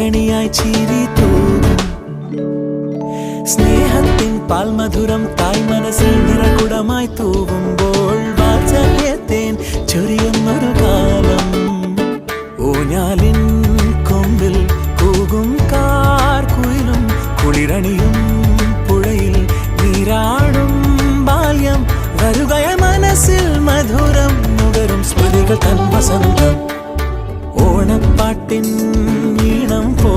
കണിയായി ചിരി തൂകും. സ്നേഹത്തിൻ പാൽമധുരം തായ് മനസ്സിൽ നിറകുടമായി തൂവുമ്പോൾ വാത്സല്യത്തേൻ ചൊരിയുന്നൊരു കാലം. ഊഞ്ഞാലിൻ കൊമ്പിൽ കൂകും കാർക്കുയിലും കുളിരണിയും പുഴയിൽ നീരാടും ബാല്യം. വരുകയ മനസ്സിൽ മധുരം നുകരും സ്മൃതികൾ തൻ വസന്തം. ഓണപ്പാട്ടിൻ ഈണം പോ